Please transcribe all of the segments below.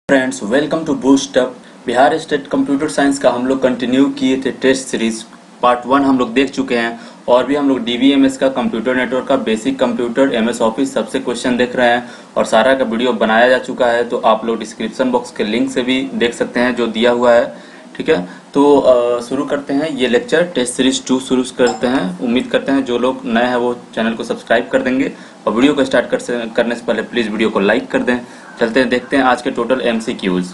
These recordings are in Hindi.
Friends, welcome to boost up. Bihar state computer science का हम लोग कंटिन्यू किए थे टेस्ट सीरीज। पार्ट 1 हम लोग देख चुके हैं और भी हम लोग डीबीएमएस का, कंप्यूटर नेटवर्क का, बेसिक कंप्यूटर, एमएस ऑफिस सबसे क्वेश्चन देख रहे हैं और सारा का वीडियो बनाया जा चुका है। तो आप लोग डिस्क्रिप्शन बॉक्स के लिंक से भी देख सकते हैं जो दिया हुआ है। ठीक है, तो शुरू करते हैं ये लेक्चर। टेस्ट सीरीज 2 शुरू करते हैं। उम्मीद करते हैं जो लोग नए हैं वो चैनल को सब्सक्राइब कर देंगे और वीडियो को स्टार्ट करने से पहले प्लीज़ वीडियो को लाइक कर दें। चलते हैं, देखते हैं आज के टोटल एमसीक्यूज।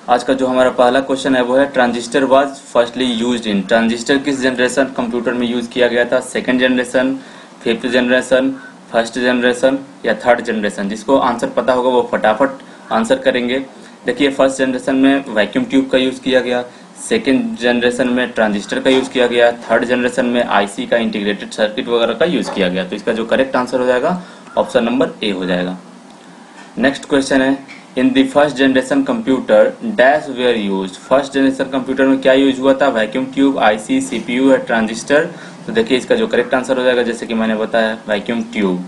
आज का जो हमारा पहला क्वेश्चन है वो है transistor was firstly used in. Transistor किस जनरेशन कंप्यूटर में यूज किया गया था? Second generation, fifth generation, first generation या थर्ड जनरेशन? जिसको आंसर पता होगा वो फटाफट आंसर करेंगे। देखिए, फर्स्ट जनरेशन में वैक्यूम ट्यूब का यूज किया गया, सेकेंड जनरेशन में ट्रांजिस्टर का यूज किया गया, थर्ड जनरेशन में आईसी का, इंटीग्रेटेड सर्किट वगैरह का यूज किया गया। तो इसका जो करेक्ट आंसर हो जाएगा ऑप्शन नंबर ए हो जाएगा। नेक्स्ट क्वेश्चन है, in the first generation computer dash were used. First generation computer में क्या यूज हुआ था? वैक्यूम ट्यूब, आईसी, सीपीयू या ट्रांजिस्टर? तो देखिए इसका जो करेक्ट आंसर हो जाएगा, जैसे कि मैंने बताया, वैक्यूम ट्यूब।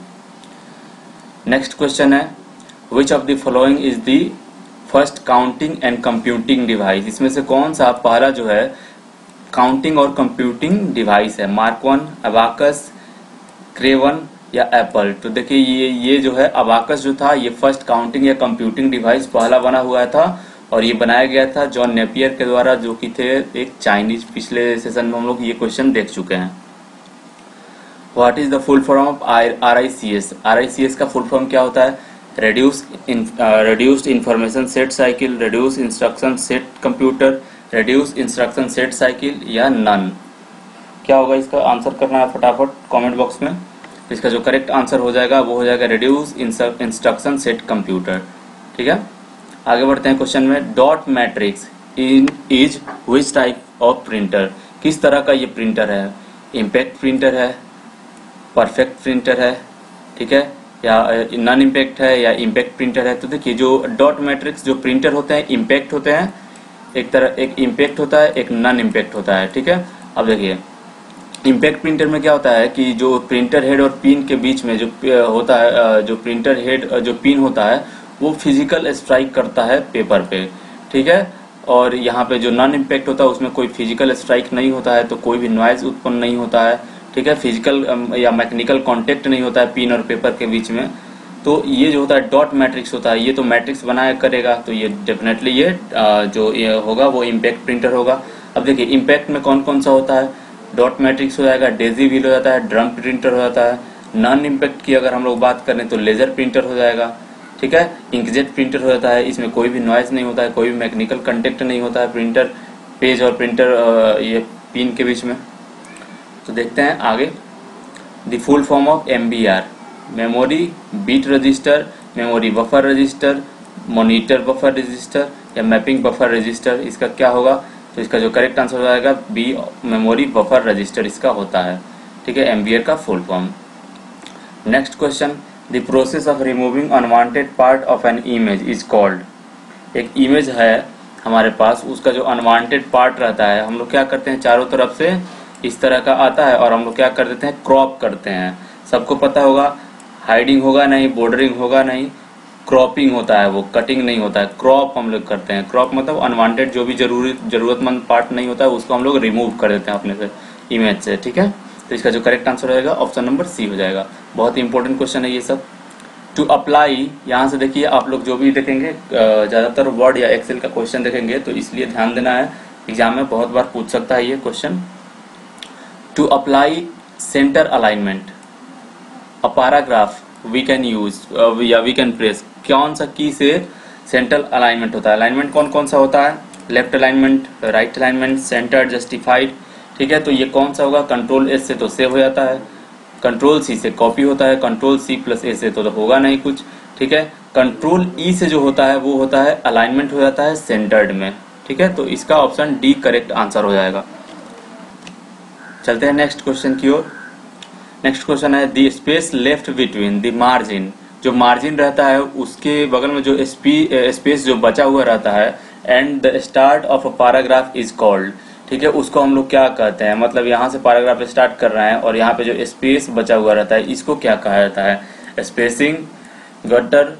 नेक्स्ट क्वेश्चन है, which of the following is the first counting and computing device. इसमें से कौन सा पहला जो है काउंटिंग और कंप्यूटिंग डिवाइस है? मार्क 1, अबाकस, क्रेवन या एप्पल? तो देखिए ये जो है अबाकस जो था ये फर्स्ट काउंटिंग या कंप्यूटिंग डिवाइस पहला बना हुआ था और ये बनाया गया था जॉन नेपियर के द्वारा, जो कि थे एक चाइनीज। पिछले सेशन में हम लोग ये क्वेश्चन देख चुके हैं। What is the full form of RICS? RICS का फुल फॉर्म क्या होता है? reduced information set cycle, reduced instruction set computer, reduced instruction set cycle या none? क्या होगा इसका आंसर करना है फटाफट कमेंट बॉक्स में। इसका जो करेक्ट आंसर हो जाएगा वो हो जाएगा reduced instruction set computer। ठीक है, आगे बढ़ते हैं क्वेश्चन में। Dot matrix is which type of printer? किस तरह का ये प्रिंटर है? इम्पैक्ट प्रिंटर है, परफेक्ट प्रिंटर है, ठीक है, या नॉन इम्पैक्ट है या इम्पैक्ट प्रिंटर है? तो देखिए जो डॉट मैट्रिक्स जो प्रिंटर होते हैं इम्पैक्ट होते हैं, एक इम्पैक्ट होता है, एक नॉन इम्पैक्ट होता है। ठीक है, अब देखिए इम्पैक्ट प्रिंटर में क्या होता है कि जो प्रिंटर हेड और पिन के बीच में जो होता है, जो प्रिंटर हेड जो पिन होता है वो फिजिकल स्ट्राइक करता है पेपर पे। ठीक है, और यहाँ पे जो नॉन इम्पैक्ट होता है उसमें कोई फिजिकल स्ट्राइक नहीं होता है, तो कोई भी नॉइज उत्पन्न नहीं होता है। ठीक है, फिजिकल या मैकेनिकल कांटेक्ट नहीं होता है पिन और पेपर के बीच में। तो ये जो होता है डॉट मैट्रिक्स होता है, ये तो मैट्रिक्स बनाया करेगा, तो ये डेफिनेटली ये जो ये होगा वो इम्पैक्ट प्रिंटर होगा। अब देखिए इम्पैक्ट में कौन कौन सा होता है? डॉट मैट्रिक्स हो जाएगा, डेजी व्हील हो जाता है, ड्रम प्रिंटर हो जाता है। नॉन इम्पैक्ट की अगर हम लोग बात करें तो लेजर प्रिंटर हो जाएगा। ठीक है, इंकजेट प्रिंटर हो जाता है, इसमें कोई भी नॉइज नहीं होता है, कोई भी मैकेनिकल कंटेक्ट नहीं होता है प्रिंटर पेज और प्रिंटर ये पिन के बीच में। तो देखते हैं आगे, the full form of MBR, memory bit register, memory buffer register, monitor buffer register या मैपिंग बफर रजिस्टर? इसका क्या होगा? तो इसका जो करेक्ट आंसर हो जाएगा बी, मेमोरी बफर रजिस्टर इसका होता है। ठीक है, एमबीआर का full form. Next question, the process of removing unwanted part of an image is called. एक इमेज है हमारे पास, उसका जो अनवांटेड पार्ट रहता है हम लोग क्या करते हैं, चारों तरफ से इस तरह का आता है और हम लोग क्या कर देते हैं, क्रॉप करते हैं। सबको पता होगा, हाइडिंग होगा नहीं, बॉर्डरिंग होगा नहीं, क्रॉपिंग होता है, वो कटिंग नहीं होता है, क्रॉप हम लोग करते हैं। क्रॉप मतलब अनवांटेड जो भी जरूरतमंद पार्ट नहीं होता है उसको हम लोग रिमूव कर देते हैं अपने से इमेज से। ठीक है, तो इसका जो करेक्ट आंसर हो जाएगा ऑप्शन नंबर सी हो जाएगा। बहुत ही इंपॉर्टेंट क्वेश्चन है ये सब। टू अप्लाई, यहाँ से देखिए आप लोग जो भी देखेंगे ज्यादातर वर्ड या एक्सेल का क्वेश्चन देखेंगे, तो इसलिए ध्यान देना है, एग्जाम में बहुत बार पूछ सकता है ये question. To apply center alignment, a paragraph we can use या we can press, कौन सा की से सेंटर अलाइनमेंट होता है? अलाइनमेंट कौन कौन सा होता है? Left alignment, right alignment, centre, justified. ठीक है, तो ये कौन सा होगा? कंट्रोल एस से तो सेव हो जाता है, कंट्रोल सी से कॉपी होता है, कंट्रोल सी प्लस ए से तो होगा नहीं कुछ। ठीक है, कंट्रोल ई से जो होता है वो होता है अलाइनमेंट हो जाता है सेंटर्ड में। ठीक है, तो इसका ऑप्शन डी करेक्ट आंसर हो जाएगा। चलते हैं नेक्स्ट क्वेश्चन की ओर। नेक्स्ट क्वेश्चन है, the space left between the margin, जो मार्जिन रहता है उसके बगल में जो स्पेस जो बचा हुआ रहता है, and the start of a paragraph is called. ठीक है, उसको हम लोग क्या कहते हैं? मतलब यहाँ से पैराग्राफ स्टार्ट कर रहे हैं और यहाँ पे जो स्पेस बचा हुआ रहता है इसको क्या कहा जाता है? स्पेसिंग, गटर,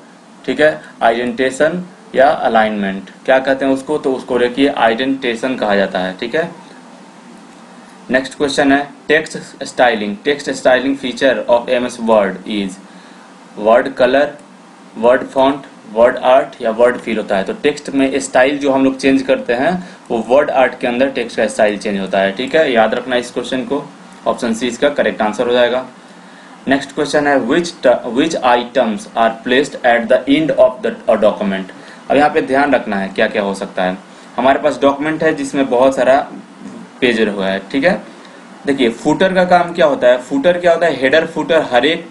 ठीक है, आइडेंटेशन या अलाइनमेंट, क्या कहते हैं उसको, तो उसको देखिए आइडेंटेशन कहा जाता है, ठीक है। नेक्स्ट क्वेश्चन है text styling. Text styling feature of MS word is word colour, word font, word art या वर्ड फील होता है। तो टेक्स्ट में स्टाइल जो हम लोग चेंज करते हैं वो वर्ड आर्ट के अंदर टेक्स्ट का स्टाइल चेंज होता है, ठीक है, याद रखना इस क्वेश्चन को। ऑप्शन सी इसका करेक्ट आंसर हो जाएगा। नेक्स्ट क्वेश्चन है which items are placed at the end of the document. अब यहाँ पे ध्यान रखना है क्या क्या हो सकता है। हमारे पास डॉक्यूमेंट है जिसमें बहुत सारा पेज हुआ है, ठीक है। देखिए फुटर का काम क्या होता है, फुटर क्या होता है, हेडर फुटर, हर एक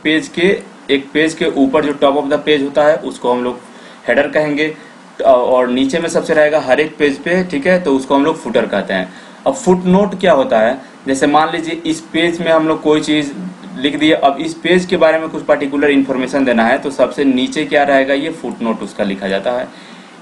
पेज के ऊपर जो टॉप ऑफ द पेज होता है उसको हम लोग हेडर कहेंगे, और नीचे में सबसे रहेगा हर एक पेज पे, ठीक है, तो उसको हम लोग फुटर कहते हैं। अब फुट नोट क्या होता है, जैसे मान लीजिए इस पेज में हम लोग कोई चीज लिख दिए, अब इस पेज के बारे में कुछ पर्टिकुलर इन्फॉर्मेशन देना है तो सबसे नीचे क्या रहेगा, ये फुट नोट उसका लिखा जाता है।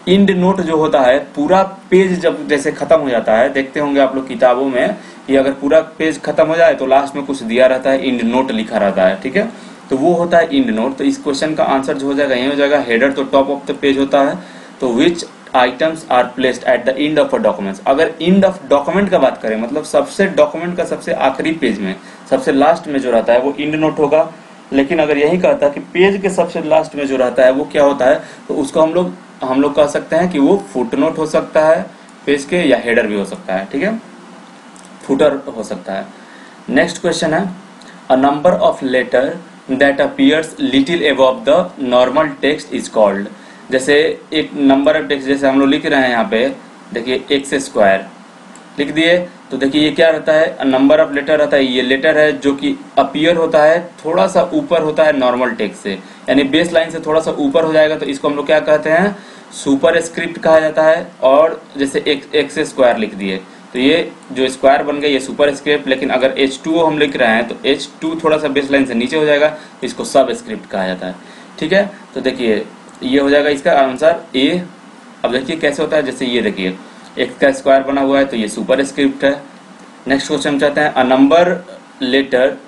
इंड नोट जो होता है, पूरा पेज जब जैसे खत्म हो जाता है, देखते होंगे आप लोग किताबों में, ये अगर पूरा पेज खत्म हो जाए तो लास्ट में कुछ दिया रहता है, इंड नोट लिखा रहता है, ठीक है, तो वो होता है इंड नोट। तो इस क्वेश्चन का आंसर जो हो जाएगा ये हो जाएगा, हेडर तो टॉप ऑफ द पेज होता है, तो which items are placed at the end of a document. अगर एंड ऑफ डॉक्यूमेंट का बात करें, मतलब सबसे डॉक्यूमेंट का सबसे आखिरी पेज में सबसे लास्ट में जो रहता है वो इंड नोट होगा। लेकिन अगर यही कहता है कि पेज के सबसे लास्ट में जो रहता है वो क्या होता है, तो उसको हम लोग कह सकते हैं कि वो फुट नोट हो सकता है पेज के, या हेडर भी हो सकता है, ठीक है, फुटर हो सकता है। नेक्स्ट क्वेश्चन है a number of letter that appears little above the normal text is called. जैसे एक नंबर ऑफ टेक्स्ट, जैसे हम लोग लिख रहे हैं यहाँ पे, देखिए एक्स स्क्वायर लिख दिए, तो देखिए ये क्या रहता है, नंबर ऑफ लेटर रहता है, ये लेटर है जो कि अपीयर होता है थोड़ा सा ऊपर होता है नॉर्मल टेक्स्ट से, यानी बेस लाइन से थोड़ा सा ऊपर हो जाएगा, तो इसको हम लोग क्या कहते हैं, सुपर स्क्रिप्ट कहा जाता है। और जैसे एक्स स्क्वायर लिख दिए, तो ये जो स्क्वायर बन गया ये सुपर स्क्रिप्ट, लेकिन अगर H2O हम लिख रहे हैं तो H2 थोड़ा सा बेस लाइन से नीचे हो जाएगा, तो इसको सब स्क्रिप्ट कहा जाता है, ठीक है। तो देखिए ये हो जाएगा इसका आंसर ए। अब देखिए कैसे होता है, जैसे ये देखिए एक्स का स्क्वायर बना हुआ है तो ये सुपर स्क्रिप्ट है। नेक्स्ट क्वेश्चन चाहते हैं a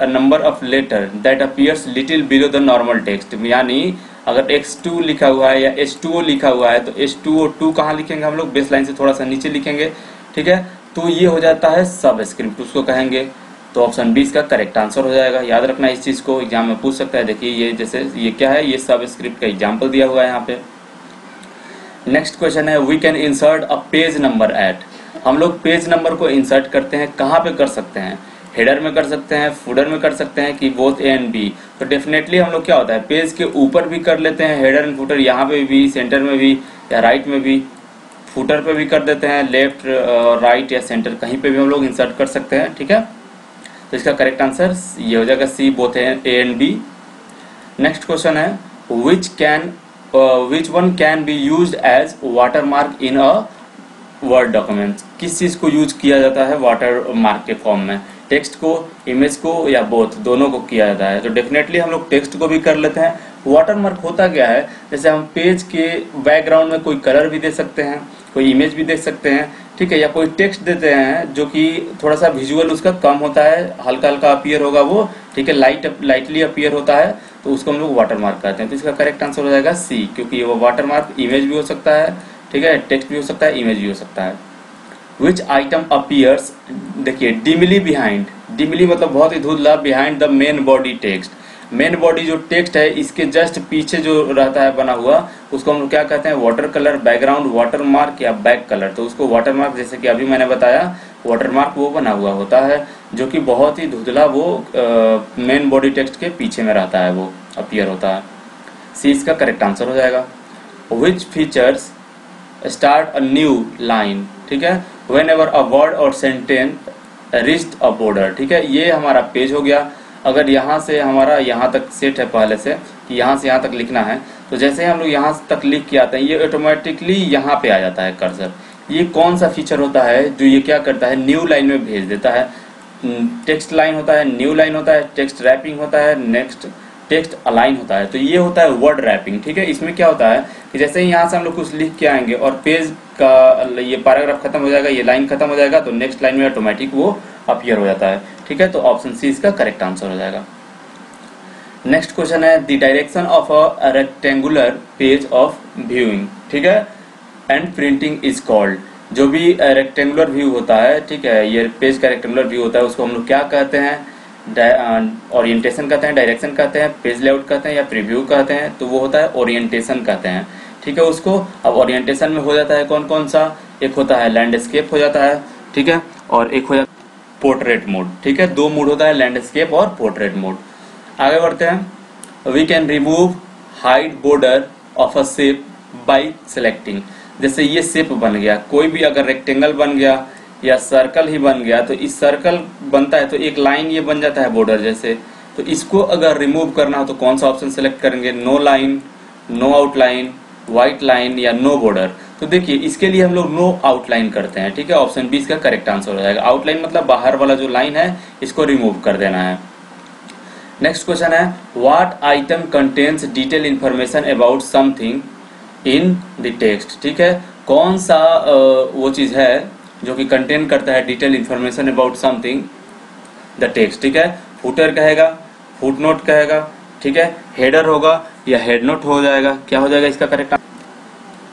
number of letter that appears little below the normal text, यानी अगर x2 लिखा हुआ है या H2O लिखा हुआ है तो H2O2 कहाँ लिखेंगे हम लोग, बेस लाइन से थोड़ा सा नीचे लिखेंगे, ठीक है, तो ये हो जाता है सब स्क्रिप्ट उसको कहेंगे। तो ऑप्शन बी इसका करेक्ट आंसर हो जाएगा। याद रखना इस चीज को, एग्जाम में पूछ सकता है। देखिए ये जैसे ये क्या है, ये सब स्क्रिप्ट का एग्जाम्पल दिया हुआ है यहाँ पे। नेक्स्ट क्वेश्चन है we can insert a page number at. हम लोग पेज नंबर को इंसर्ट करते हैं, कहाँ पे कर सकते हैं, हेडर में कर सकते हैं, फुटर में कर सकते हैं, कि बोथ ए एंड बी। तो डेफिनेटली हम लोग क्या होता है, पेज के ऊपर भी कर लेते हैं हेडर एंड फुटर, यहाँ पे भी, सेंटर में भी या राइट में भी, फुटर पे भी कर देते हैं, लेफ्ट राइट या सेंटर कहीं पे भी हम लोग इंसर्ट कर सकते हैं, ठीक है। तो इसका करेक्ट आंसर ये हो जाएगा C, both A and B. Next question है which one can be used as watermark in a word document. किस चीज को यूज किया जाता है वाटर मार्क के फॉर्म में, टेक्स्ट को, इमेज को, या बोथ, दोनों को किया जाता है। तो डेफिनेटली हम लोग टेक्स्ट को भी कर लेते हैं। वाटर मार्क होता क्या है, जैसे हम पेज के बैकग्राउंड में कोई कलर भी दे सकते हैं, कोई इमेज भी दे सकते हैं, ठीक है, या कोई टेक्स्ट देते हैं जो कि थोड़ा सा विजुअल उसका कम होता है, हल्का हल्का अपीयर होगा वो, ठीक है, लाइटली अपीयर होता है, तो उसको हम लोग वाटर मार्क कहते हैं। तो इसका करेक्ट आंसर हो जाएगा सी, क्योंकि वो वाटर मार्क इमेज भी हो सकता है, ठीक है, टेक्स्ट भी हो सकता है, इमेज भी हो सकता है। विच आइटम अपीयर्स, देखिए डिमली बिहाइंड, डिमली मतलब बहुत ही धुंधला, behind the main body text. Main body जो टेक्स्ट है इसके जस्ट पीछे जो रहता है बना हुआ, उसको हम लोग क्या कहते हैं, water colour, background water mark या बैक कलर। तो उसको वाटर मार्क, जैसे कि अभी मैंने बताया, वाटर मार्क वो बना हुआ होता है जो कि बहुत ही धुंधला वो मेन बॉडी टेक्स्ट के पीछे में रहता है, वो अपीयर होता है। सी इसका करेक्ट आंसर हो जाएगा। Which features start a new line, ठीक है, whenever a word or sentence reached a border, ठीक है, ये हमारा पेज हो गया। अगर यहाँ से हमारा यहाँ तक सेट है पहले से कि यहाँ से यहाँ तक लिखना है, तो जैसे ही हम लोग यहाँ तक लिख के आते हैं ये ऑटोमेटिकली यहाँ पे आ जाता है कर्सर। ये कौन सा फीचर होता है जो ये क्या करता है, न्यू लाइन में भेज देता है। टेक्स्ट लाइन होता है, न्यू लाइन होता है, टेक्स्ट रैपिंग होता है, नेक्स्ट टेक्स्ट अलाइन होता है। तो ये होता है वर्ड रैपिंग, ठीक है। इसमें क्या होता है कि जैसे ही यहाँ से हम लोग कुछ लिख के आएंगे और पेज का ये पैराग्राफ खत्म हो जाएगा, ये लाइन खत्म हो जाएगा, तो नेक्स्ट लाइन में ऑटोमेटिक वो अपीयर हो जाता है, ठीक है। तो ऑप्शन सी इसका करेक्ट आंसर हो जाएगा। नेक्स्ट क्वेश्चन है the direction of a rectangular page of viewing, ठीक है, एंड प्रिंटिंग इज कॉल्ड। जो भी रेक्टेंगुलर व्यू होता है, ठीक है, ये पेज का रेक्टेंगुलर व्यू होता है, उसको हम लोग क्या कहते हैं? ओरिएंटेशन कहते हैं, डायरेक्शन कहते हैं, पेज लेआउट कहते हैं या प्रीव्यू कहते हैं। तो वो होता है ओरिएंटेशन कहते हैं, ठीक है उसको। अब ओरिएंटेशन में हो जाता है कौन कौन सा? एक होता है लैंडस्केप हो जाता है, ठीक है, और एक हो जाता है पोर्ट्रेट मोड, ठीक है। दो मोड होता है, लैंडस्केप और पोर्ट्रेट मोड। आगे बढ़ते हैं। We can remove hide border of a shape by selecting. जैसे ये शेप बन गया, कोई भी अगर रेक्टेंगल बन गया या सर्कल ही बन गया, तो इस सर्कल बनता है तो एक लाइन ये बन जाता है बॉर्डर जैसे। तो इसको अगर रिमूव करना हो तो कौन सा ऑप्शन सेलेक्ट करेंगे? No line, no outline, white line या नो बॉर्डर। तो देखिए इसके लिए हम लोग नो आउटलाइन करते हैं, ठीक है। ऑप्शन बी इसका करेक्ट आंसर हो जाएगा। आउटलाइन मतलब बाहर वाला जो लाइन है इसको रिमूव कर देना है। नेक्स्ट क्वेश्चन है what item contains detail information about something in the text, ठीक है। कौन सा वो चीज है जो कि कंटेन करता है detail information about something the text, ठीक है। फुटर कहेगा, फुटनोट कहेगा, ठीक है, हेडर होगा या हेड नोट हो जाएगा। क्या हो जाएगा इसका करेक्ट?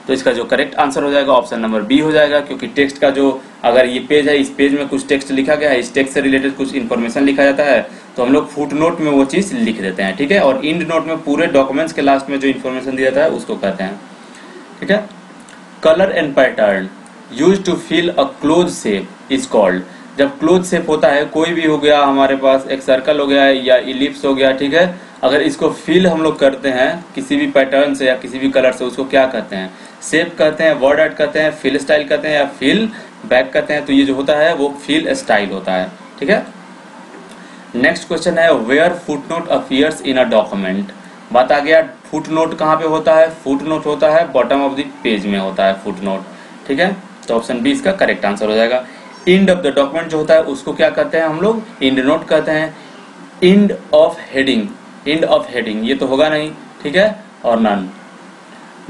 तो इसका जो करेक्ट आंसर हो जाएगा ऑप्शन नंबर बी हो जाएगा, क्योंकि टेक्स्ट का जो अगर ये पेज है, इस पेज में कुछ टेक्स्ट लिखा गया है, इस टेक्स्ट से रिलेटेड कुछ इन्फॉर्मेशन लिखा जाता है, तो हम लोग फुट नोट में वो चीज लिख देते हैं, ठीक है। और इंड नोट में पूरे डॉक्यूमेंट्स के लास्ट में जो इन्फॉर्मेशन दिया जाता है उसको कहते हैं, ठीक है। Colour and pattern use to fill a close shape is called. जब क्लोज शेप होता है, कोई भी हो गया, हमारे पास एक सर्कल हो गया या इलिप्स हो गया, ठीक है, अगर इसको फिल हम लोग करते हैं किसी भी पैटर्न से या किसी भी कलर से, उसको क्या कहते हैं? शेप कहते हैं, वर्ड आर्ट कहते हैं, फिल स्टाइल कहते हैं या फिल बैक कहते हैं। तो ये जो होता है वो फिल स्टाइल होता है, ठीक है। नेक्स्ट क्वेश्चन है where footnote appears in a document. बात आ गया फुटनोट कहाँ पे होता है? फुटनोट होता है बॉटम ऑफ द पेज में होता है फुटनोट, ठीक है। तो ऑप्शन बी इसका करेक्ट आंसर हो जाएगा। इंड ऑफ द डॉक्यूमेंट जो होता है उसको क्या कहते हैं हम लोग? इंड नोट कहते हैं। End of heading, end of heading ये तो होगा नहीं, ठीक है, और नन।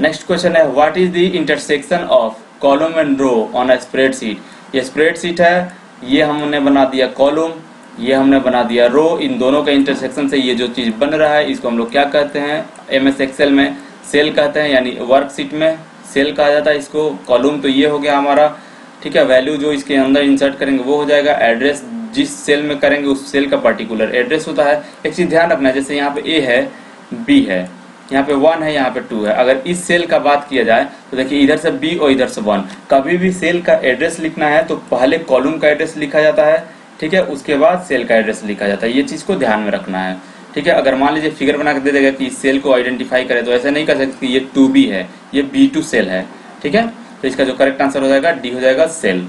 नेक्स्ट क्वेश्चन है what is the intersection of column and row on a spreadsheet. ये स्प्रेडशीट है, ये हमने बना दिया कॉलम, ये हमने बना दिया रो। इन दोनों के इंटरसेक्शन से ये जो चीज बन रहा है इसको हम लोग क्या कहते हैं? एमएस एक्सेल में सेल कहते हैं, यानी वर्कशीट में सेल कहा जाता है इसको। कॉलम तो ये हो गया हमारा, ठीक है। वैल्यू जो इसके अंदर इंसर्ट करेंगे वो हो जाएगा। एड्रेस जिस सेल में करेंगे उस सेल का पर्टिकुलर एड्रेस होता है। एक चीज ध्यान रखना, जैसे यहाँ पे ए है, बी है, यहाँ पे 1 है, यहाँ पे 2 है। अगर इस सेल का बात किया जाए तो देखिए इधर से बी और इधर से 1। कभी भी सेल का एड्रेस लिखना है तो पहले कॉलम का एड्रेस लिखा जाता है, ठीक है, उसके बाद सेल का एड्रेस लिखा जाता है। ये चीज को ध्यान में रखना है, ठीक है। अगर मान लीजिए फिगर बना के दे देगा कि इस सेल को आइडेंटिफाई करे, तो ऐसा नहीं कर सकते कि ये 2B है, ये B2 सेल है, ठीक है। तो इसका जो करेक्ट आंसर हो जाएगा डी हो जाएगा सेल।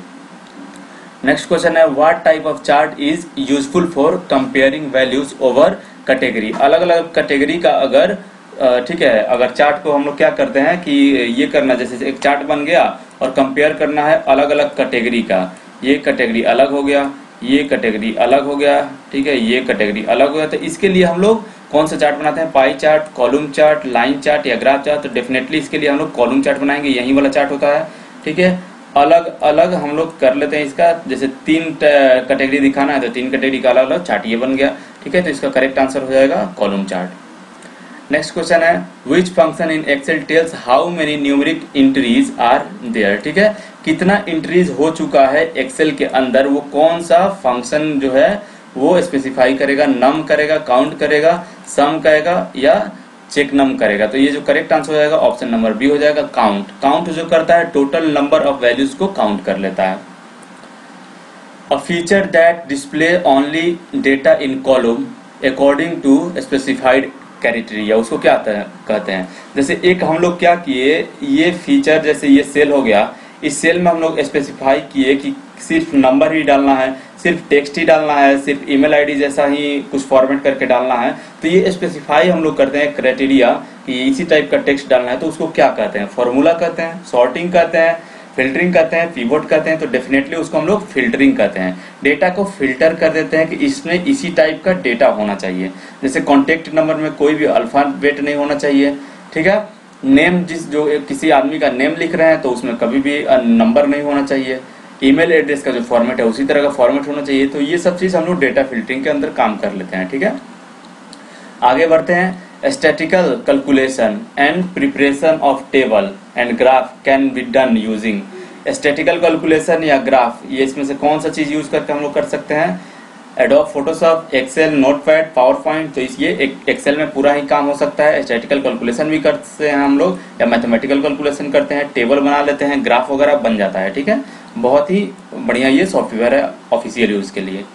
नेक्स्ट क्वेश्चन है what type of chart is useful for comparing values over category. अलग अलग कैटेगरी का अगर ठीक है, अगर चार्ट को हम लोग क्या करते हैं कि ये करना, जैसे एक चार्ट बन गया और कंपेयर करना है अलग अलग कैटेगरी का। ये कैटेगरी अलग हो गया, ये कैटेगरी अलग हो गया, ठीक है, ये कैटेगरी अलग हो गया। तो इसके लिए हम लोग कौन सा चार्ट बनाते हैं? Pie chart, column chart, line chart या ग्राफ चार्ट। तो डेफिनेटली इसके लिए हम लोग कॉलम चार्ट बनाएंगे, यही वाला चार्ट होता है, ठीक है। अलग अलग हम लोग कर लेते हैं इसका, जैसे 3 कैटेगरी दिखाना है तो 3 कैटेगरी का अलग अलग चार्ट ये बन गया, ठीक है। तो इसका करेक्ट आंसर हो जाएगा कॉलम चार्ट। नेक्स्ट क्वेश्चन है which function in Excel tells how many numeric entries are there, ठीक है। कितना एंट्रीज हो चुका है एक्सेल के अंदर, वो कौन सा फंक्शन जो है वो स्पेसिफाई करेगा? नम करेगा, काउंट करेगा, सम करेगा या चेक नम करेगा। तो ये जो करेक्ट आंसर हो जाएगा ऑप्शन नंबर बी हो जाएगा काउंट। काउंट जो करता है टोटल नंबर ऑफ वैल्यूज को काउंट कर लेता है। A feature that display only data in column according to specified criteria, उसको क्या कहते हैं? जैसे एक हम लोग क्या किए, ये फीचर जैसे ये सेल हो गया, इस सेल में हम लोग स्पेसिफाई किए कि सिर्फ नंबर ही डालना है, सिर्फ टेक्स्ट ही डालना है, सिर्फ ईमेल आईडी जैसा ही कुछ फॉर्मेट करके डालना है। तो ये स्पेसिफाई हम लोग करते हैं क्राइटेरिया कि इसी टाइप का टेक्स्ट डालना है, तो उसको क्या कहते हैं? फॉर्मूला कहते हैं, सॉर्टिंग कहते हैं, फिल्टरिंग कहते हैं, पिवोट कहते हैं। तो डेफिनेटली उसको हम लोग फिल्टरिंग कहते हैं। डेटा को फिल्टर कर देते हैं कि इसमें इसी टाइप का डेटा होना चाहिए। जैसे कॉन्टेक्ट नंबर में कोई भी अल्फाबेट नहीं होना चाहिए, ठीक है। नेम जो किसी आदमी का नेम लिख रहे हैं तो उसमें कभी भी नंबर नहीं होना चाहिए। ईमेल एड्रेस का जो फॉर्मेट है उसी तरह का फॉर्मेट होना चाहिए। तो ये सब चीज हम लोग डेटा फिल्टरिंग के अंदर काम कर लेते हैं, ठीक है। आगे बढ़ते हैं। Statistical calculation and preparation of table and graph can be done using. Statistical calculation या ग्राफ, ये इसमें से कौन सा चीज यूज करके हम लोग कर सकते हैं? Adobe Photoshop, Excel, Notepad, PowerPoint. तो ये एक्सेल में पूरा ही काम हो सकता है। स्टैटिकल कैलकुलेशन भी करते हैं हम लोग, या मैथमेटिकल कैलकुलेशन करते हैं, टेबल बना लेते हैं, ग्राफ वगैरह बन जाता है। ठीक है, बहुत ही बढ़िया ये सॉफ्टवेयर है ऑफिशियल यूज के लिए।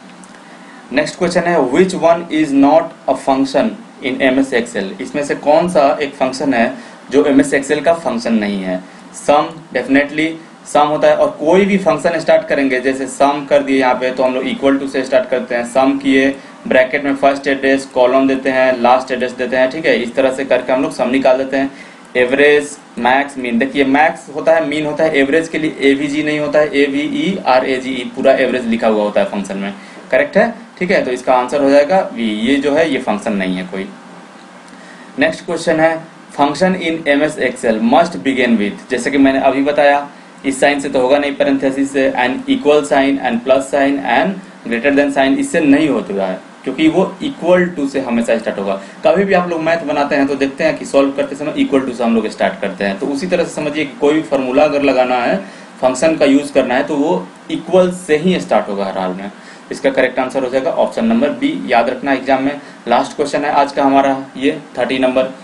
नेक्स्ट क्वेश्चन है, which one is not a function in MS Excel. इसमें से कौन सा एक फंक्शन है जो एमएस एक्सेल का फंक्शन नहीं है? सम, डेफिनेटली सम होता है। और कोई भी फंक्शन स्टार्ट करेंगे, जैसे सम कर दिए यहाँ पे, तो हम लोग इक्वल टू से स्टार्ट करते हैं। सम किए, ब्रैकेट में फर्स्ट एड्रेस, कॉलम देते हैं, लास्ट एड्रेस देते हैं। ठीक है, इस तरह से करके हम लोग सम निकाल देते हैं। Average, max, mean. देखिए मैक्स होता है, मीन होता है, एवरेज के लिए एवीजी नहीं होता है, AVERAGE पूरा एवरेज लिखा हुआ होता है फंक्शन में। करेक्ट है? ठीक है, तो इसका आंसर हो जाएगा वी। ये जो है ये फंक्शन नहीं है कोई। नेक्स्ट क्वेश्चन है, function in MS Excel must begin with. जैसे कि मैंने अभी बताया, इस साइन से तो होगा नहीं, पैरेंथेसिस से, and equal sign, and plus sign, and greater than sign, इससे नहीं होता है, क्योंकि वो इक्वल टू से हमेशा स्टार्ट होगा। कभी भी आप लोग मैथ बनाते हैं तो देखते हैं कि सॉल्व करते समय इक्वल टू से हम लोग स्टार्ट करते हैं। तो उसी तरह से समझिए कि कोई भी फॉर्मूला अगर लगाना है, फंक्शन का यूज करना है, तो वो इक्वल से ही स्टार्ट होगा हर हाल में। इसका करेक्ट आंसर हो जाएगा ऑप्शन नंबर बी। याद रखना एग्जाम में। लास्ट क्वेश्चन है आज का हमारा ये 30 number.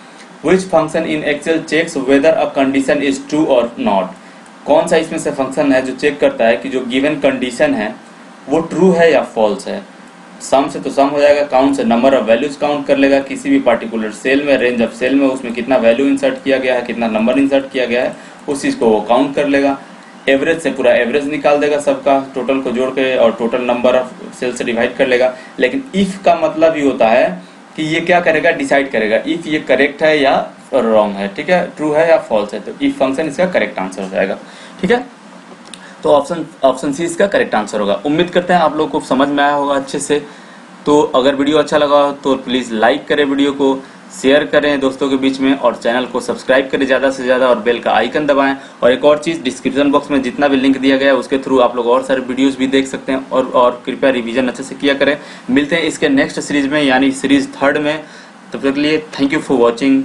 Which function in Excel checks whether a condition is true और नॉट। कौन सा इसमें से फंक्शन है जो चेक करता है कि जो गिवन कंडीशन है वो ट्रू है या फॉल्स है? सम से तो सम हो जाएगा, काउंट से नंबर ऑफ वैल्यूज काउंट कर लेगा किसी भी पार्टिकुलर सेल में, रेंज ऑफ सेल में, उसमें कितना वैल्यू इंसर्ट किया गया है, कितना नंबर इंसर्ट किया गया है, उस चीज को वो काउंट कर लेगा। एवरेज से पूरा एवरेज निकाल देगा सबका, टोटल को जोड़ के, और टोटल नंबर ऑफ सेल से डिवाइड कर लेगा। लेकिन इफ का मतलब ही होता है कि ये क्या करेगा, डिसाइड करेगा इफ ये करेक्ट है या रॉन्ग है। ठीक है, ट्रू है या फॉल्स है। तो इफ फंक्शन इसका करेक्ट आंसर हो जाएगा। ठीक है, तो ऑप्शन सी इसका करेक्ट आंसर होगा। उम्मीद करते हैं आप लोग को समझ में आया होगा अच्छे से। तो अगर वीडियो अच्छा लगा तो प्लीज लाइक करें, वीडियो को शेयर करें दोस्तों के बीच में, और चैनल को सब्सक्राइब करें ज़्यादा से ज़्यादा, और बेल का आइकन दबाएं। और एक और चीज़, डिस्क्रिप्शन बॉक्स में जितना भी लिंक दिया गया है उसके थ्रू आप लोग और सारे वीडियोस भी देख सकते हैं। और कृपया रिवीजन अच्छे से किया करें। मिलते हैं इसके नेक्स्ट सीरीज में, यानी सीरीज 3 में। तब तक के लिए थैंक यू फॉर वॉचिंग।